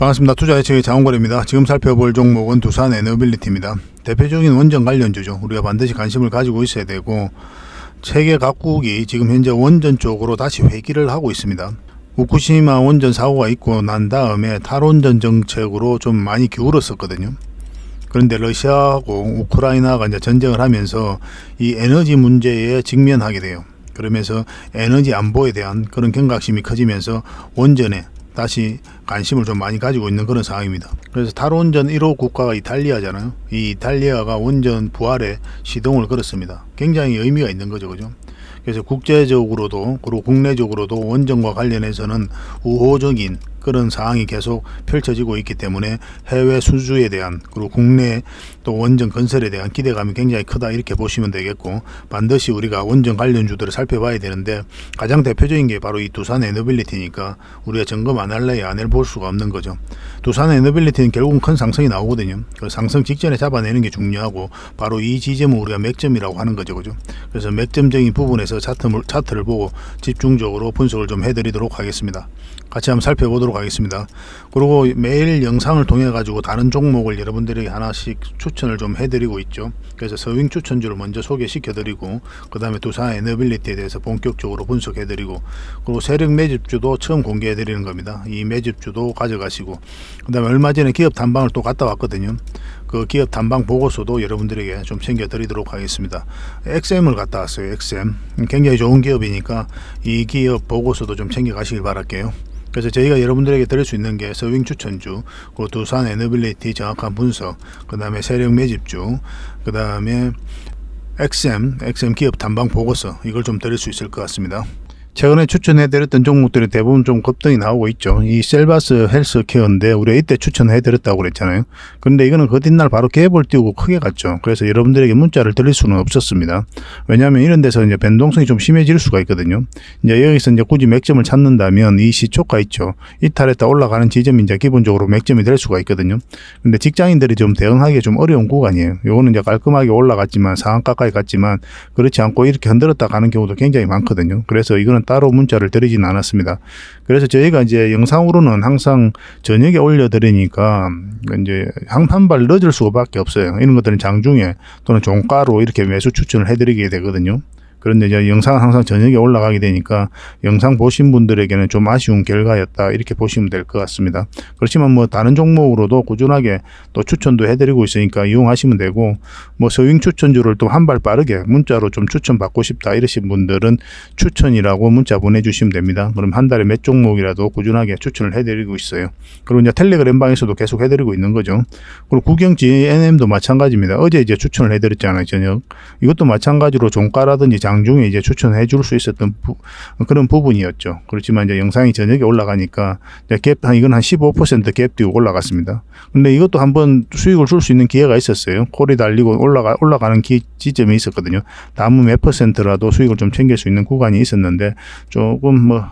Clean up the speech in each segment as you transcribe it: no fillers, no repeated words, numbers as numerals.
반갑습니다. 투자예측의 장원걸입니다. 지금 살펴볼 종목은 두산 에너빌리티입니다. 대표적인 원전 관련주죠. 우리가 반드시 관심을 가지고 있어야 되고, 세계 각국이 지금 현재 원전 쪽으로 다시 회귀를 하고 있습니다. 후쿠시마 원전 사고가 있고 난 다음에 탈원전 정책으로 좀 많이 기울었었거든요. 그런데 러시아하고 우크라이나가 이제 전쟁을 하면서 이 에너지 문제에 직면하게 돼요. 그러면서 에너지 안보에 대한 그런 경각심이 커지면서 원전에 다시 관심을 좀 많이 가지고 있는 그런 상황입니다. 그래서 탈원전 1호 국가가 이탈리아잖아요. 이 이탈리아가 원전 부활에 시동을 걸었습니다. 굉장히 의미가 있는 거죠, 그죠? 그래서 국제적으로도 그리고 국내적으로도 원전과 관련해서는 우호적인 그런 상황이 계속 펼쳐지고 있기 때문에 해외 수주에 대한 그리고 국내 또 원전 건설에 대한 기대감이 굉장히 크다 이렇게 보시면 되겠고, 반드시 우리가 원전 관련주들을 살펴봐야 되는데 가장 대표적인 게 바로 이 두산 에너빌리티니까 우리가 점검 안 할래야 안을 볼 수가 없는 거죠. 두산 에너빌리티는 결국은 큰 상승이 나오거든요. 그 상승 직전에 잡아내는 게 중요하고 바로 이 지점을 우리가 맥점이라고 하는 거죠, 그죠? 그래서 맥점적인 부분에서 차트를 보고 집중적으로 분석을 좀 해드리도록 하겠습니다. 같이 한번 살펴보도록 하겠습니다. 그리고 매일 영상을 통해 가지고 다른 종목을 여러분들에게 하나씩 추천을 좀 해드리고 있죠. 그래서 서윙 추천주를 먼저 소개시켜 드리고, 그 다음에 두산 에너빌리티에 대해서 본격적으로 분석해 드리고, 그리고 세력 매집주도 처음 공개해 드리는 겁니다. 이 매집주도 가져가시고, 그 다음에 얼마 전에 기업 탐방을 또 갔다 왔거든요. 그 기업 탐방 보고서도 여러분들에게 좀 챙겨 드리도록 하겠습니다. XM을 갔다 왔어요. XM 굉장히 좋은 기업이니까 이 기업 보고서도 좀 챙겨 가시길 바랄게요. 그래서 저희가 여러분들에게 드릴 수 있는 게 서윙 추천주, 그리고 두산 에너빌리티 정확한 분석, 그 다음에 세력 매집주, 그 다음에 XM 기업 탐방 보고서, 이걸 좀 드릴 수 있을 것 같습니다. 최근에 추천해드렸던 종목들이 대부분 좀 급등이 나오고 있죠. 이 셀바스 헬스케어인데 우리가 이때 추천해드렸다고 그랬잖아요. 그런데 이거는 그 뒷날 바로 갭을 띄우고 크게 갔죠. 그래서 여러분들에게 문자를 드릴 수는 없었습니다. 왜냐하면 이런 데서 이제 변동성이 좀 심해질 수가 있거든요. 이제 여기서 이제 굳이 맥점을 찾는다면 이 시초가 있죠. 이탈했다 올라가는 지점이 이제 기본적으로 맥점이 될 수가 있거든요. 근데 직장인들이 좀 대응하기 좀 어려운 구간이에요. 요거는 이제 깔끔하게 올라갔지만 상한 가까이 갔지만 그렇지 않고 이렇게 흔들었다 가는 경우도 굉장히 많거든요. 그래서 이거는 따로 문자를 드리진 않았습니다. 그래서 저희가 이제 영상으로는 항상 저녁에 올려드리니까 이제 한 발 늦을 수밖에 없어요. 이런 것들은 장중에 또는 종가로 이렇게 매수 추천을 해드리게 되거든요. 그런데 이제 영상은 항상 저녁에 올라가게 되니까 영상 보신 분들에게는 좀 아쉬운 결과였다 이렇게 보시면 될 것 같습니다. 그렇지만 뭐 다른 종목으로도 꾸준하게 또 추천도 해드리고 있으니까 이용하시면 되고, 뭐 서윙 추천주를 또 한 발 빠르게 문자로 좀 추천 받고 싶다 이러신 분들은 추천이라고 문자 보내주시면 됩니다. 그럼 한 달에 몇 종목이라도 꾸준하게 추천을 해드리고 있어요. 그리고 이제 텔레그램 방에서도 계속 해드리고 있는 거죠. 그리고 구경지 NM도 마찬가지입니다. 어제 이제 추천을 해드렸잖아요, 저녁. 이것도 마찬가지로 종가라든지 장중에 이제 추천해 줄 수 있었던 그런 부분이었죠. 그렇지만 이제 영상이 저녁에 올라가니까 이건 한 15% 갭 띄우고 올라갔습니다. 근데 이것도 한번 수익을 줄 수 있는 기회가 있었어요. 콜이 달리고 올라가는 지점이 있었거든요. 다음 몇 %라도 수익을 좀 챙길 수 있는 구간이 있었는데 조금 뭐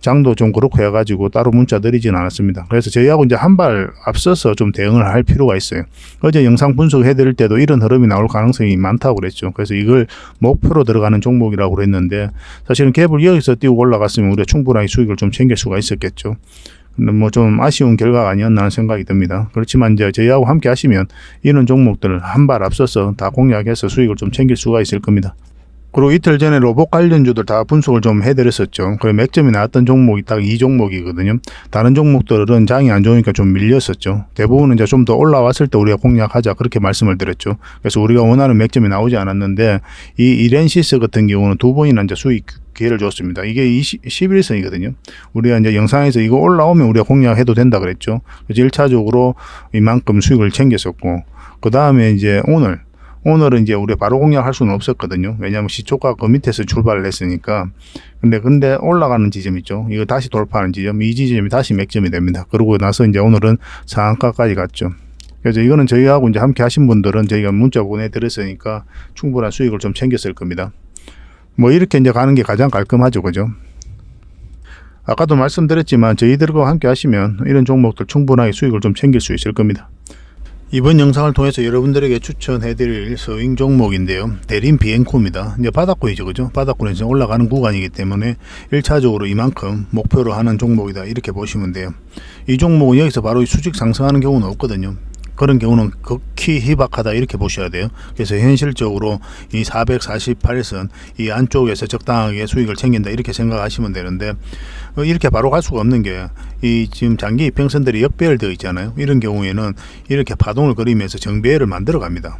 장도 좀 그렇고 해가지고 따로 문자 드리진 않았습니다. 그래서 저희하고 이제 한 발 앞서서 좀 대응을 할 필요가 있어요. 어제 영상 분석해 드릴 때도 이런 흐름이 나올 가능성이 많다고 그랬죠. 그래서 이걸 목표로 들어가는 종목이라고 그랬는데, 사실은 갭을 여기서 띄우고 올라갔으면 우리가 충분하게 수익을 좀 챙길 수가 있었겠죠. 근데 뭐 좀 아쉬운 결과가 아니었나 하는 생각이 듭니다. 그렇지만 이제 저희하고 함께 하시면 이런 종목들을 한 발 앞서서 다 공략해서 수익을 좀 챙길 수가 있을 겁니다. 그리고 이틀 전에 로봇 관련주들 다 분석을 좀 해드렸었죠. 그리고 맥점이 나왔던 종목이 딱 이 종목이거든요. 다른 종목들은 장이 안 좋으니까 좀 밀렸었죠. 대부분은 이제 좀 더 올라왔을 때 우리가 공략하자 그렇게 말씀을 드렸죠. 그래서 우리가 원하는 맥점이 나오지 않았는데 이 이렌시스 같은 경우는 두 번이나 이제 수익 기회를 줬습니다. 이게 11선이거든요. 우리가 이제 영상에서 이거 올라오면 우리가 공략해도 된다 그랬죠. 그래서 1차적으로 이만큼 수익을 챙겼었고, 그 다음에 이제 오늘은 이제 우리가 바로 공략할 수는 없었거든요. 왜냐하면 시초가 그 밑에서 출발을 했으니까. 근데 올라가는 지점 있죠. 이거 다시 돌파하는 지점, 이 지점이 다시 맥점이 됩니다. 그러고 나서 이제 오늘은 상한가까지 갔죠. 그래서 이거는 저희하고 이제 함께 하신 분들은 저희가 문자 보내드렸으니까 충분한 수익을 좀 챙겼을 겁니다. 뭐 이렇게 이제 가는 게 가장 깔끔하죠, 그죠? 아까도 말씀드렸지만 저희들과 함께 하시면 이런 종목들 충분하게 수익을 좀 챙길 수 있을 겁니다. 이번 영상을 통해서 여러분들에게 추천해드릴 서윙 종목인데요. 대림 비엔코입니다. 이제 바닥권이죠, 그죠? 바닥권에서 올라가는 구간이기 때문에 1차적으로 이만큼 목표로 하는 종목이다, 이렇게 보시면 돼요. 이 종목은 여기서 바로 수직 상승하는 경우는 없거든요. 그런 경우는 극히 희박하다, 이렇게 보셔야 돼요. 그래서 현실적으로 이 448선 이 안쪽에서 적당하게 수익을 챙긴다, 이렇게 생각하시면 되는데, 이렇게 바로 갈 수가 없는 게 이 지금 장기 이평선들이 역배열되어 있잖아요. 이런 경우에는 이렇게 파동을 그리면서 정배열을 만들어 갑니다.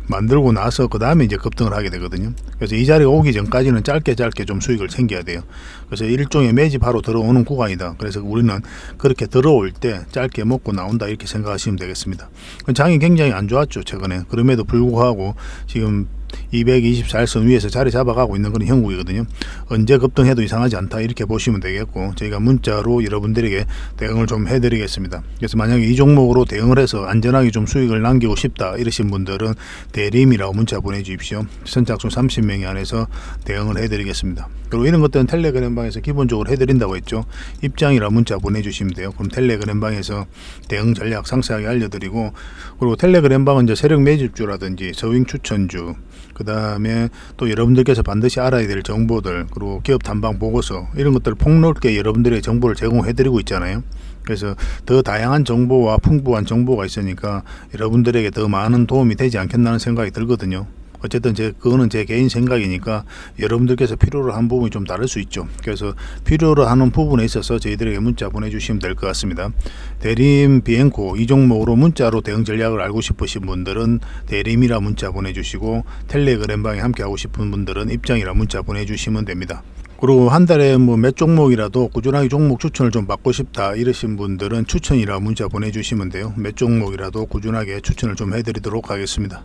만들고 나서 그 다음에 이제 급등을 하게 되거든요. 그래서 이 자리가 오기 전까지는 짧게 좀 수익을 챙겨야 돼요. 그래서 일종의 매집하러 들어오는 구간이다. 그래서 우리는 그렇게 들어올 때 짧게 먹고 나온다, 이렇게 생각하시면 되겠습니다. 장이 굉장히 안 좋았죠, 최근에. 그럼에도 불구하고 지금 224일선 위에서 자리 잡아가고 있는 그런 형국이거든요. 언제 급등해도 이상하지 않다, 이렇게 보시면 되겠고, 저희가 문자로 여러분들에게 대응을 좀 해드리겠습니다. 그래서 만약에 이 종목으로 대응을 해서 안전하게 좀 수익을 남기고 싶다 이러신 분들은 대림이라고 문자 보내주십시오. 선착순 30명이 안에서 대응을 해드리겠습니다. 그리고 이런 것들은 텔레그램방에서 기본적으로 해드린다고 했죠. 입장이라 문자 보내주시면 돼요. 그럼 텔레그램방에서 대응 전략 상세하게 알려드리고, 그리고 텔레그램방은 이제 세력 매집주라든지 서윙 추천주, 그 다음에 또 여러분들께서 반드시 알아야 될 정보들, 그리고 기업 탐방 보고서, 이런 것들을 폭넓게 여러분들의 정보를 제공해 드리고 있잖아요. 그래서 더 다양한 정보와 풍부한 정보가 있으니까 여러분들에게 더 많은 도움이 되지 않겠나는 생각이 들거든요. 어쨌든 그거는 제 개인 생각이니까 여러분들께서 필요로 한 부분이 좀 다를 수 있죠. 그래서 필요로 하는 부분에 있어서 저희들에게 문자 보내주시면 될 것 같습니다. 대림 비엔코 이 종목으로 문자로 대응 전략을 알고 싶으신 분들은 대림이라 문자 보내주시고, 텔레그램방에 함께 하고 싶은 분들은 입장이라 문자 보내주시면 됩니다. 그리고 한 달에 뭐 몇 종목이라도 꾸준하게 종목 추천을 좀 받고 싶다 이러신 분들은 추천이라 문자 보내주시면 돼요. 몇 종목이라도 꾸준하게 추천을 좀 해드리도록 하겠습니다.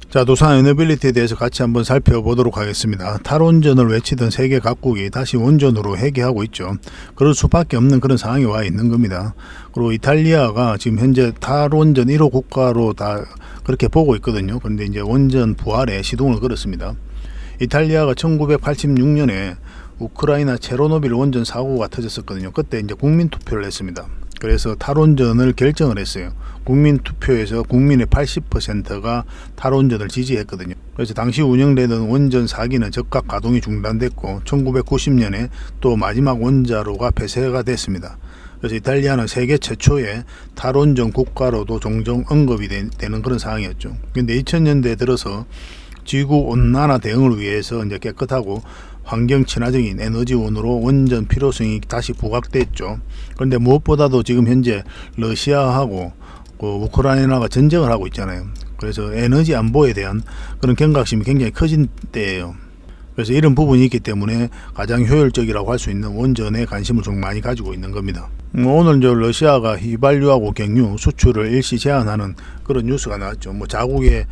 자, 두산 에너빌리티에 대해서 같이 한번 살펴보도록 하겠습니다. 탈원전을 외치던 세계 각국이 다시 원전으로 회귀하고 있죠. 그럴 수밖에 없는 그런 상황이 와 있는 겁니다. 그리고 이탈리아가 지금 현재 탈원전 1호 국가로 다 그렇게 보고 있거든요. 그런데 이제 원전 부활에 시동을 걸었습니다. 이탈리아가 1986년에 우크라이나 체르노빌 원전 사고가 터졌었거든요. 그때 이제 국민 투표를 했습니다. 그래서 탈원전을 결정을 했어요. 국민 투표에서 국민의 80%가 탈원전을 지지했거든요. 그래서 당시 운영되던 원전 4기는 즉각 가동이 중단됐고, 1990년에 또 마지막 원자로가 폐쇄가 됐습니다. 그래서 이탈리아는 세계 최초의 탈원전 국가로도 종종 언급이 되는 그런 상황이었죠. 근데 2000년대 들어서 지구 온난화 대응을 위해서 이제 깨끗하고 환경 친화적인 에너지원으로 원전 필요성이 다시 부각됐죠. 그런데 무엇보다도 지금 현재 러시아하고 우크라이나가 전쟁을 하고 있잖아요. 그래서 에너지 안보에 대한 그런 경각심이 굉장히 커진 때예요. 그래서 이런 부분이 있기 때문에 가장 효율적이라고 할 수 있는 원전에 관심을 좀 많이 가지고 있는 겁니다. 오늘 러시아가 휘발유하고 경유 수출을 일시 제한하는 그런 뉴스가 나왔죠. 자국의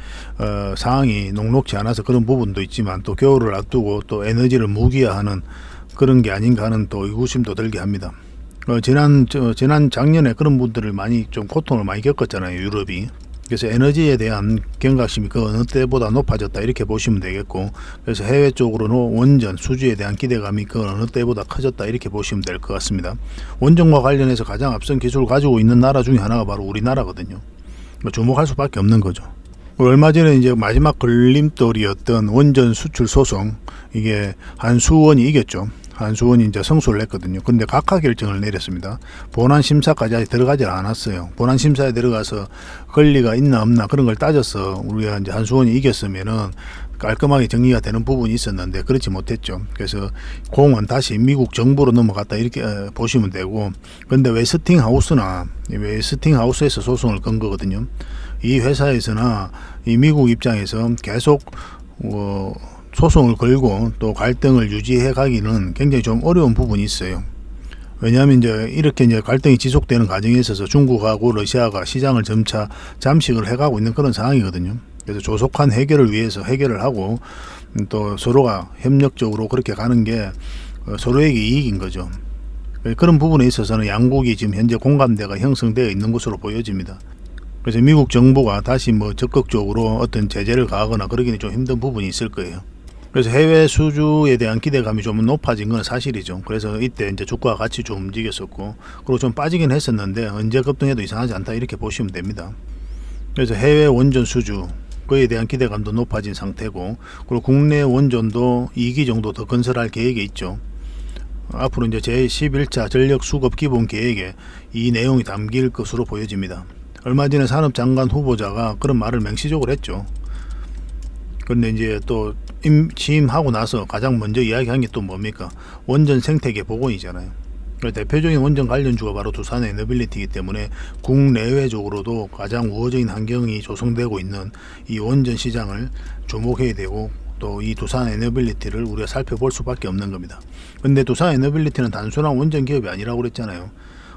상황이 녹록지 않아서 그런 부분도 있지만, 또 겨울을 앞두고 또 에너지를 무기화하는 그런 게 아닌가 하는 또 의구심도 들게 합니다. 작년에 그런 분들을 많이 좀 고통을 많이 겪었잖아요, 유럽이. 그래서 에너지에 대한 경각심이 그 어느 때보다 높아졌다, 이렇게 보시면 되겠고, 그래서 해외 쪽으로는 원전 수주에 대한 기대감이 그 어느 때보다 커졌다, 이렇게 보시면 될 것 같습니다. 원전과 관련해서 가장 앞선 기술을 가지고 있는 나라 중에 하나가 바로 우리나라거든요. 주목할 수밖에 없는 거죠. 얼마 전에 이제 마지막 걸림돌이었던 원전 수출 소송, 이게 한수원이 이겼죠. 한수원이 이제 성소를 냈거든요. 근데 각하 결정을 내렸습니다. 본안 심사까지 아직 들어가지 않았어요. 본안 심사에 들어가서 권리가 있나 없나 그런 걸 따져서 우리가 이제 한수원이 이겼으면은 깔끔하게 정리가 되는 부분이 있었는데 그렇지 못했죠. 그래서 공은 다시 미국 정부로 넘어갔다, 이렇게 보시면 되고, 근데 웨스팅하우스에서 소송을 건 거거든요. 이 회사에서나 이 미국 입장에서 계속 소송을 걸고 또 갈등을 유지해 가기는 굉장히 좀 어려운 부분이 있어요. 왜냐하면 이렇게 갈등이 지속되는 과정에 있어서 중국하고 러시아가 시장을 점차 잠식을 해가고 있는 그런 상황이거든요. 그래서 조속한 해결을 위해서 해결을 하고, 또 서로가 협력적으로 그렇게 가는 게 서로에게 이익인 거죠. 그런 부분에 있어서는 양국이 지금 현재 공감대가 형성되어 있는 것으로 보여집니다. 그래서 미국 정부가 다시 적극적으로 어떤 제재를 가하거나 그러기는 좀 힘든 부분이 있을 거예요. 그래서 해외 수주에 대한 기대감이 좀 높아진 건 사실이죠. 그래서 이때 이제 주가가 같이 좀 움직였었고, 그리고 좀 빠지긴 했었는데 언제 급등해도 이상하지 않다, 이렇게 보시면 됩니다. 그래서 해외 원전 수주 그에 대한 기대감도 높아진 상태고, 그리고 국내 원전도 2기 정도 더 건설할 계획이 있죠. 앞으로 이제 제11차 전력 수급 기본 계획에 이 내용이 담길 것으로 보여집니다. 얼마 전에 산업장관 후보자가 그런 말을 맹시적으로 했죠. 그런데 이제 또 취임하고 나서 가장 먼저 이야기한 게 또 뭡니까? 원전 생태계 복원이잖아요. 대표적인 원전 관련주가 바로 두산 에너빌리티이기 때문에 국내외적으로도 가장 우호적인 환경이 조성되고 있는 이 원전 시장을 주목해야 되고, 또 이 두산 에너빌리티를 우리가 살펴볼 수밖에 없는 겁니다. 근데 두산 에너빌리티는 단순한 원전 기업이 아니라고 그랬잖아요.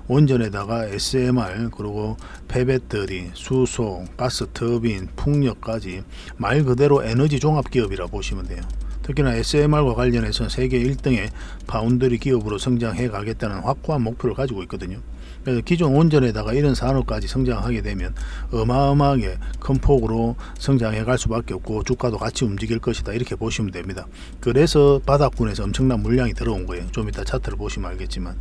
원전에다가 SMR, 그리고 폐배터리, 수소, 가스 터빈, 풍력까지 말 그대로 에너지 종합 기업이라 보시면 돼요. 특히나 SMR과 관련해서 세계 1등의 파운드리 기업으로 성장해 가겠다는 확고한 목표를 가지고 있거든요. 그래서 기존 원전에다가 이런 산업까지 성장하게 되면 어마어마하게 큰 폭으로 성장해 갈 수밖에 없고, 주가도 같이 움직일 것이다, 이렇게 보시면 됩니다. 그래서 바닥권에서 엄청난 물량이 들어온 거예요. 좀 이따 차트를 보시면 알겠지만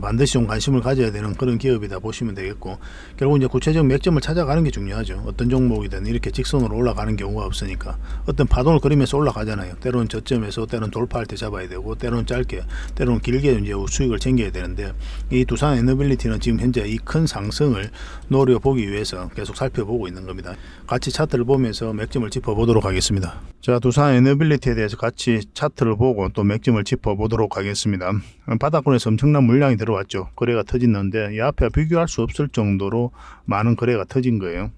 반드시 좀 관심을 가져야 되는 그런 기업이다 보시면 되겠고, 결국 이제 구체적 맥점을 찾아가는 게 중요하죠. 어떤 종목이든 이렇게 직선으로 올라가는 경우가 없으니까 어떤 파동을 그리면서 올라가잖아요. 때로는 저점에서, 때로는 돌파할 때 잡아야 되고, 때로는 짧게, 때로는 길게 이제 수익을 챙겨야 되는데, 이 두산 에너빌리티는 지금 현재 이 큰 상승을 노려보기 위해서 계속 살펴보고 있는 겁니다. 같이 차트를 보면서 맥점을 짚어보도록 하겠습니다. 자, 두산 에너빌리티에 대해서 같이 차트를 보고 또 맥점을 짚어보도록 하겠습니다. 바닥권에서 엄청난 물량이 들어왔죠. 거래가 터졌는데 이 앞에 비교할 수 없을 정도로 많은 거래가 터진 거예요.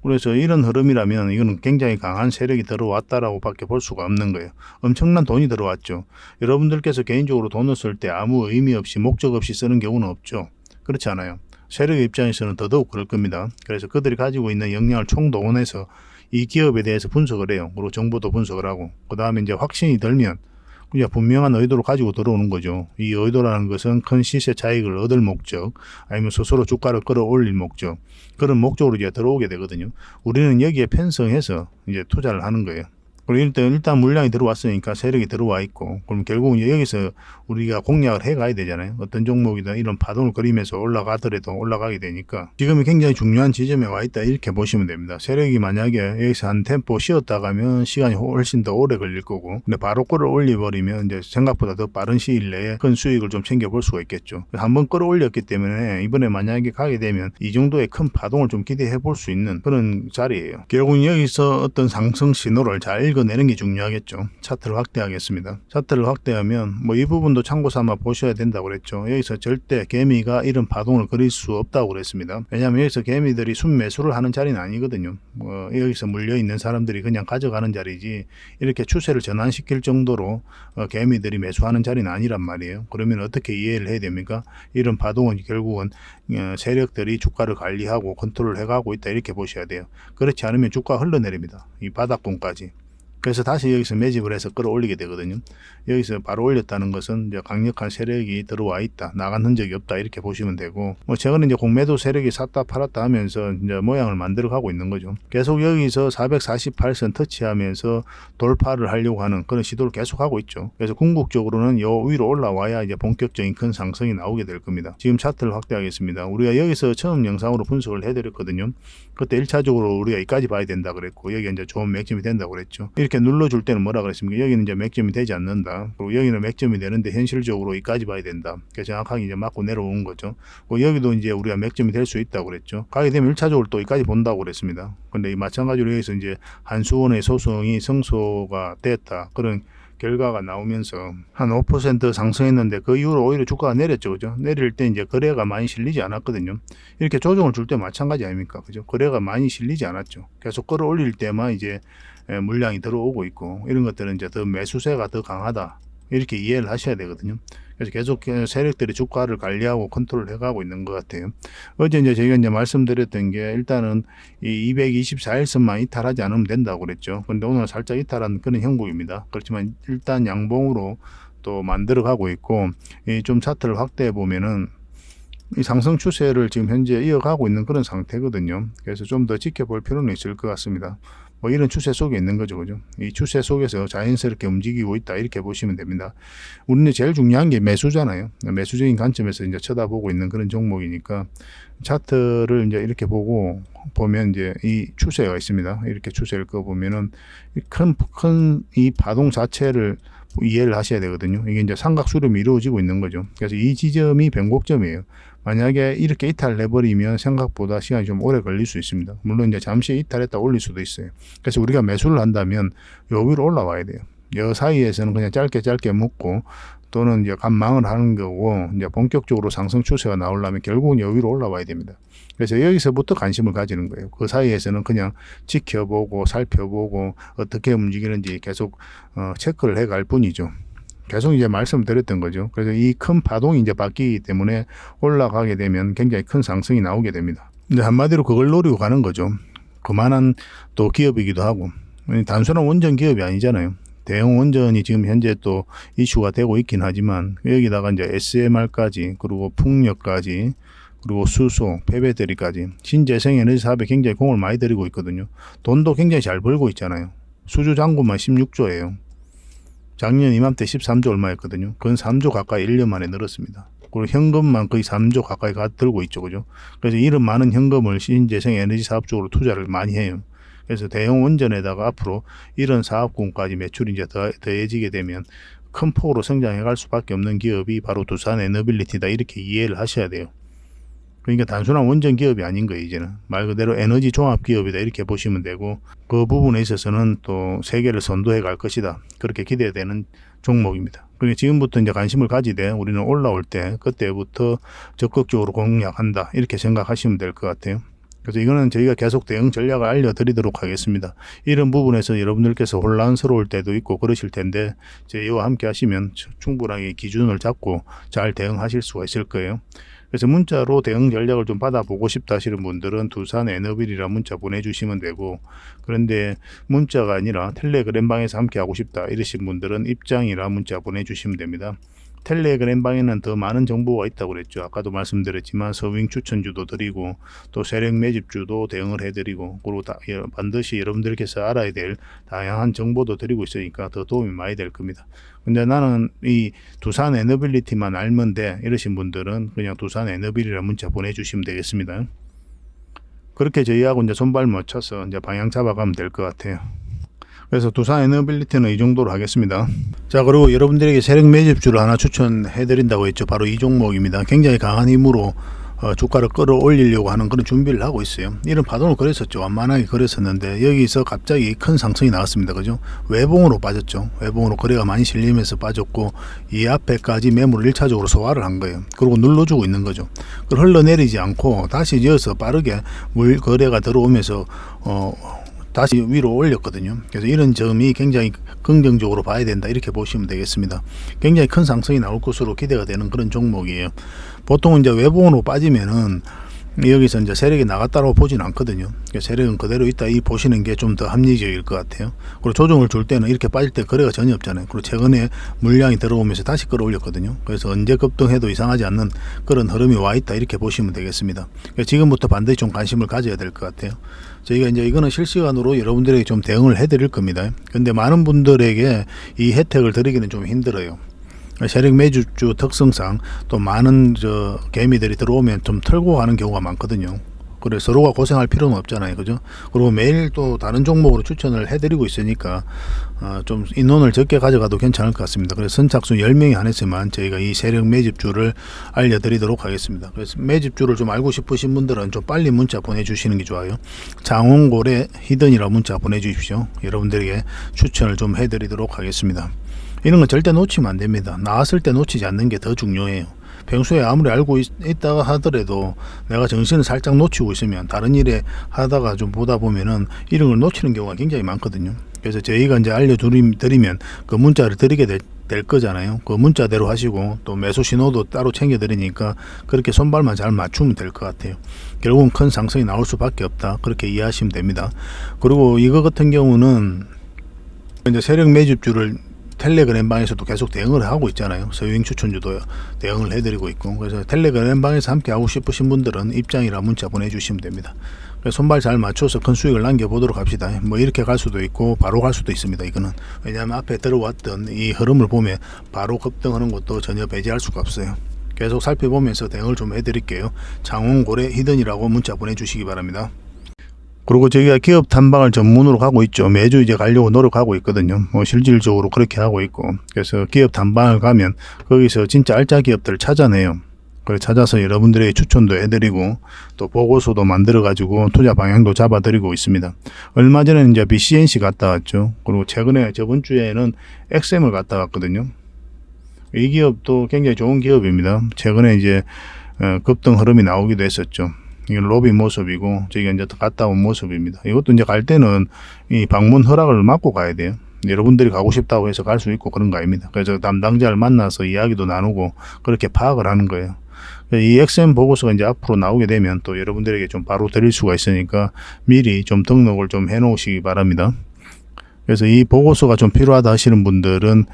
그래서 이런 흐름이라면 이거는 굉장히 강한 세력이 들어왔다라고 밖에 볼 수가 없는 거예요. 엄청난 돈이 들어왔죠. 여러분들께서 개인적으로 돈을 쓸 때 아무 의미 없이, 목적 없이 쓰는 경우는 없죠. 그렇지 않아요. 세력의 입장에서는 더더욱 그럴 겁니다. 그래서 그들이 가지고 있는 역량을 총동원해서 이 기업에 대해서 분석을 해요. 그리고 정보도 분석을 하고, 그 다음에 이제 확신이 들면 그냥 분명한 의도를 가지고 들어오는 거죠. 이 의도라는 것은 큰 시세 차익을 얻을 목적, 아니면 스스로 주가를 끌어올릴 목적, 그런 목적으로 이제 들어오게 되거든요. 우리는 여기에 편성해서 이제 투자를 하는 거예요. 그리고 일단 물량이 들어왔으니까 세력이 들어와 있고, 그럼 결국은 여기서 우리가 공략을 해 가야 되잖아요. 어떤 종목이든 이런 파동을 그리면서 올라가더라도 올라가게 되니까 지금이 굉장히 중요한 지점에 와 있다, 이렇게 보시면 됩니다. 세력이 만약에 여기서 한 템포 쉬었다 가면 시간이 훨씬 더 오래 걸릴 거고, 근데 바로 끌어올려버리면 이제 생각보다 더 빠른 시일 내에 큰 수익을 좀 챙겨볼 수가 있겠죠. 한번 끌어올렸기 때문에 이번에 만약에 가게 되면 이 정도의 큰 파동을 좀 기대해 볼 수 있는 그런 자리예요. 결국은 여기서 어떤 상승 신호를 잘 읽어내는 게 중요하겠죠. 차트를 확대하겠습니다. 차트를 확대하면 이 부분도 참고 삼아 보셔야 된다고 그랬죠. 여기서 절대 개미가 이런 파동을 그릴 수 없다고 그랬습니다. 왜냐하면 여기서 개미들이 순매수를 하는 자리는 아니거든요. 여기서 물려있는 사람들이 그냥 가져가는 자리지, 이렇게 추세를 전환시킬 정도로 개미들이 매수하는 자리는 아니란 말이에요. 그러면 어떻게 이해를 해야 됩니까? 이런 파동은 결국은 세력들이 주가를 관리하고 컨트롤 해가고 있다, 이렇게 보셔야 돼요. 그렇지 않으면 주가가 흘러내립니다. 이 바닥권까지. 그래서 다시 여기서 매집을 해서 끌어올리게 되거든요. 여기서 바로 올렸다는 것은 이제 강력한 세력이 들어와 있다, 나간 흔적이 없다, 이렇게 보시면 되고, 최근에 이제 공매도 세력이 샀다 팔았다 하면서 이제 모양을 만들어 가고 있는 거죠. 계속 여기서 448선 터치하면서 돌파를 하려고 하는 그런 시도를 계속 하고 있죠. 그래서 궁극적으로는 요 위로 올라와야 이제 본격적인 큰 상승이 나오게 될 겁니다. 지금 차트를 확대하겠습니다. 우리가 여기서 처음 영상으로 분석을 해드렸거든요. 그때 1차적으로 우리가 여기까지 봐야 된다 그랬고, 여기 이제 좋은 맥점이 된다고 그랬죠. 이렇게 눌러줄 때는 뭐라 그랬습니까? 여기는 이제 맥점이 되지 않는다. 그리고 여기는 맥점이 되는데 현실적으로 여기까지 봐야 된다. 그래서 정확하게 이제 맞고 내려온 거죠. 여기도 이제 우리가 맥점이 될 수 있다고 그랬죠. 가게 되면 1차적으로 또 여기까지 본다고 그랬습니다. 근데 마찬가지로 여기서 이제 한수원의 소송이 성소가 됐다, 그런 결과가 나오면서 한 5% 상승했는데 그 이후로 오히려 주가가 내렸죠. 그죠? 내릴 때 이제 거래가 많이 실리지 않았거든요. 이렇게 조정을 줄 때 마찬가지 아닙니까? 그죠? 거래가 많이 실리지 않았죠. 계속 끌어올릴 때만 이제 물량이 들어오고 있고, 이런 것들은 이제 더 매수세가 더 강하다, 이렇게 이해를 하셔야 되거든요. 그래서 계속 세력들이 주가를 관리하고 컨트롤 해가고 있는 것 같아요. 어제 이제 저희가 이제 말씀드렸던 게, 일단은 이 224일선만 이탈하지 않으면 된다고 그랬죠. 근데 오늘 살짝 이탈한 그런 형국입니다. 그렇지만 일단 양봉으로 또 만들어 가고 있고, 좀 차트를 확대해 보면은 이 상승 추세를 지금 현재 이어가고 있는 그런 상태거든요. 그래서 좀 더 지켜볼 필요는 있을 것 같습니다. 뭐 이런 추세 속에 있는 거죠. 그죠? 이 추세 속에서 자연스럽게 움직이고 있다. 이렇게 보시면 됩니다. 우리는 제일 중요한 게 매수잖아요. 매수적인 관점에서 이제 쳐다보고 있는 그런 종목이니까 차트를 이제 이렇게 보고 보면 이제 이 추세가 있습니다. 이렇게 추세를 꺼보면은 큰 이 파동 자체를 이해를 하셔야 되거든요. 이게 이제 삼각수렴이 이루어지고 있는 거죠. 그래서 이 지점이 변곡점이에요. 만약에 이렇게 이탈을 해버리면 생각보다 시간이 좀 오래 걸릴 수 있습니다. 물론 이제 잠시 이탈했다 올릴 수도 있어요. 그래서 우리가 매수를 한다면 요 위로 올라와야 돼요. 요 사이에서는 그냥 짧게 묶고 또는 이제 간망을 하는 거고, 이제 본격적으로 상승 추세가 나오려면 결국은 요 위로 올라와야 됩니다. 그래서 여기서부터 관심을 가지는 거예요. 그 사이에서는 그냥 지켜보고 살펴보고 어떻게 움직이는지 계속 체크를 해갈 뿐이죠. 계속 이제 말씀드렸던 거죠. 그래서 이 큰 파동이 이제 바뀌기 때문에 올라가게 되면 굉장히 큰 상승이 나오게 됩니다. 근데 한마디로 그걸 노리고 가는 거죠. 그만한 또 기업이기도 하고, 단순한 원전 기업이 아니잖아요. 대형 원전이 지금 현재 또 이슈가 되고 있긴 하지만 여기다가 이제 SMR까지, 그리고 풍력까지, 그리고 수소, 폐배터리까지 신재생 에너지 사업에 굉장히 공을 많이 들이고 있거든요. 돈도 굉장히 잘 벌고 있잖아요. 수주 잔고만 16조예요. 작년 이맘때 13조 얼마였거든요. 그건 3조 가까이 1년 만에 늘었습니다. 그리고 현금만 거의 3조 가까이 들고 있죠. 그죠? 그래서 이런 많은 현금을 신재생 에너지 사업 쪽으로 투자를 많이 해요. 그래서 대형 원전에다가 앞으로 이런 사업군까지 매출이 이제 더해지게 되면 큰 폭으로 성장해 갈 수밖에 없는 기업이 바로 두산 에너빌리티다. 이렇게 이해를 하셔야 돼요. 그러니까 단순한 원전 기업이 아닌 거예요. 이제는 말 그대로 에너지 종합 기업이다. 이렇게 보시면 되고, 그 부분에 있어서는 또 세계를 선도해 갈 것이다. 그렇게 기대되는 종목입니다. 그러니까 지금부터 이제 관심을 가지되 우리는 올라올 때 그때부터 적극적으로 공략한다. 이렇게 생각하시면 될 것 같아요. 그래서 이거는 저희가 계속 대응 전략을 알려드리도록 하겠습니다. 이런 부분에서 여러분들께서 혼란스러울 때도 있고 그러실 텐데, 저희와 함께 하시면 충분하게 기준을 잡고 잘 대응하실 수가 있을 거예요. 그래서 문자로 대응 전략을 좀 받아보고 싶다 하시는 분들은 두산 에너빌이라 문자 보내주시면 되고, 그런데 문자가 아니라 텔레그램 방에서 함께 하고 싶다 이러신 분들은 입장이라 문자 보내주시면 됩니다. 텔레그램 방에는 더 많은 정보가 있다고 그랬죠. 아까도 말씀드렸지만 서윙 추천주도 드리고 또 세력 매집주도 대응을 해드리고, 그리고 반드시 여러분들께서 알아야 될 다양한 정보도 드리고 있으니까 더 도움이 많이 될 겁니다. 근데 나는 이 두산 에너빌리티만 알면 돼 이러신 분들은 그냥 두산 에너빌이라 문자 보내주시면 되겠습니다. 그렇게 저희하고 이제 손발 맞춰서 이제 방향 잡아가면 될 것 같아요. 그래서 두산 에너빌리티는 이 정도로 하겠습니다. 자, 그리고 여러분들에게 세력 매집주를 하나 추천해 드린다고 했죠. 바로 이 종목입니다. 굉장히 강한 힘으로 주가를 끌어올리려고 하는 그런 준비를 하고 있어요. 이런 파동을 그렸었죠. 완만하게 그렸었는데 여기서 갑자기 큰 상승이 나왔습니다. 그죠? 외봉으로 빠졌죠. 외봉으로 거래가 많이 실리면서 빠졌고, 이 앞에까지 매물을 1차적으로 소화를 한 거예요. 그리고 눌러주고 있는 거죠. 그걸 흘러내리지 않고 다시 이어서 빠르게 물 거래가 들어오면서 다시 위로 올렸거든요. 그래서 이런 점이 굉장히 긍정적으로 봐야 된다. 이렇게 보시면 되겠습니다. 굉장히 큰 상승이 나올 것으로 기대가 되는 그런 종목이에요. 보통은 이제 외봉으로 빠지면은 여기서 이제 세력이 나갔다고 보진 않거든요. 세력은 그대로 있다 이 보시는 게 좀 더 합리적일 것 같아요. 그리고 조정을 줄 때는 이렇게 빠질 때 거래가 전혀 없잖아요. 그리고 최근에 물량이 들어오면서 다시 끌어올렸거든요. 그래서 언제 급등해도 이상하지 않는 그런 흐름이 와 있다 이렇게 보시면 되겠습니다. 지금부터 반드시 좀 관심을 가져야 될 것 같아요. 저희가 이제 이거는 실시간으로 여러분들에게 좀 대응을 해드릴 겁니다. 근데 많은 분들에게 이 혜택을 드리기는 좀 힘들어요. 세력 매집주 특성상 또 많은 개미들이 들어오면 좀 털고 가는 경우가 많거든요. 그래 서로가 고생할 필요는 없잖아요. 그죠? 그리고 매일 또 다른 종목으로 추천을 해드리고 있으니까 좀 인원을 적게 가져가도 괜찮을 것 같습니다. 그래서 선착순 10명이 안에서만 저희가 이 세력 매집주를 알려드리도록 하겠습니다. 그래서 매집주를 좀 알고 싶으신 분들은 좀 빨리 문자 보내주시는 게 좋아요. 장원고래 히든이라 문자 보내주십시오. 여러분들에게 추천을 좀 해드리도록 하겠습니다. 이런 건 절대 놓치면 안 됩니다. 나왔을 때 놓치지 않는 게 더 중요해요. 평소에 아무리 알고 있다가 하더라도 내가 정신을 살짝 놓치고 있으면 다른 일에 하다가 좀 보다 보면은 이런 걸 놓치는 경우가 굉장히 많거든요. 그래서 저희가 이제 알려드리면 그 문자를 드리게 될 거잖아요. 그 문자대로 하시고 또 매수 신호도 따로 챙겨 드리니까 그렇게 손발만 잘 맞추면 될 것 같아요. 결국은 큰 상승이 나올 수밖에 없다. 그렇게 이해하시면 됩니다. 그리고 이거 같은 경우는 이제 세력 매집주를 텔레그램 방에서도 계속 대응을 하고 있잖아요. 서유행 추천주도 대응을 해드리고 있고, 그래서 텔레그램 방에서 함께 하고 싶으신 분들은 입장이라 문자 보내주시면 됩니다. 손발 잘 맞춰서 큰 수익을 남겨보도록 합시다. 뭐 이렇게 갈 수도 있고 바로 갈 수도 있습니다. 이거는 왜냐하면 앞에 들어왔던 이 흐름을 보면 바로 급등하는 것도 전혀 배제할 수가 없어요. 계속 살펴보면서 대응을 좀 해드릴게요. 창원 고래 히든이라고 문자 보내주시기 바랍니다. 그리고 저희가 기업 탐방을 전문으로 가고 있죠. 매주 이제 가려고 노력하고 있거든요. 뭐 실질적으로 그렇게 하고 있고, 그래서 기업 탐방을 가면 거기서 진짜 알짜 기업들을 찾아내요. 그래 찾아서 여러분들에게 추천도 해드리고 또 보고서도 만들어 가지고 투자 방향도 잡아드리고 있습니다. 얼마 전에는 이제 BCNC 갔다 왔죠. 그리고 최근에 저번 주에는 XM을 갔다 왔거든요. 이 기업도 굉장히 좋은 기업입니다. 최근에 이제 급등 흐름이 나오기도 했었죠. 이건 로비 모습이고 저희가 이제 갔다 온 모습입니다. 이것도 이제 갈 때는 이 방문 허락을 받고 가야 돼요. 여러분들이 가고 싶다고 해서 갈 수 있고 그런 거 아닙니다. 그래서 담당자를 만나서 이야기도 나누고 그렇게 파악을 하는 거예요. 이 XM 보고서가 이제 앞으로 나오게 되면 또 여러분들에게 좀 바로 드릴 수가 있으니까 미리 좀 등록을 좀 해 놓으시기 바랍니다. 그래서 이 보고서가 좀 필요하다 하시는 분들은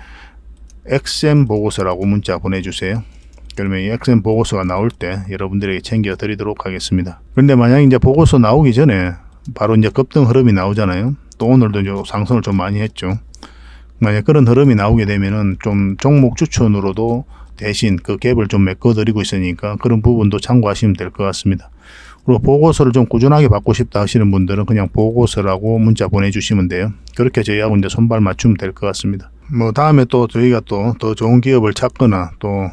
XM 보고서라고 문자 보내주세요. 그러면 이 XM 보고서가 나올 때 여러분들에게 챙겨 드리도록 하겠습니다. 그런데 만약 이제 보고서 나오기 전에 바로 이제 급등 흐름이 나오잖아요. 또 오늘도 이제 상승을 좀 많이 했죠. 만약 그런 흐름이 나오게 되면은 좀 종목 추천으로도 대신 그 갭을 좀 메꿔 드리고 있으니까 그런 부분도 참고하시면 될 것 같습니다. 그리고 보고서를 좀 꾸준하게 받고 싶다 하시는 분들은 그냥 보고서라고 문자 보내주시면 돼요. 그렇게 저희하고 이제 손발 맞추면 될 것 같습니다. 뭐 다음에 또 저희가 또 더 좋은 기업을 찾거나 또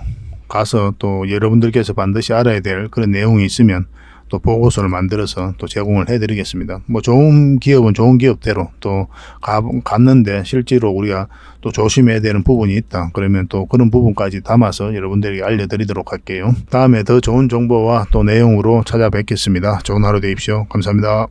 가서 또 여러분들께서 반드시 알아야 될 그런 내용이 있으면 또 보고서를 만들어서 또 제공을 해드리겠습니다. 뭐 좋은 기업은 좋은 기업대로 또 갔는데 실제로 우리가 또 조심해야 되는 부분이 있다. 그러면 또 그런 부분까지 담아서 여러분들에게 알려드리도록 할게요. 다음에 더 좋은 정보와 또 내용으로 찾아뵙겠습니다. 좋은 하루 되십시오. 감사합니다.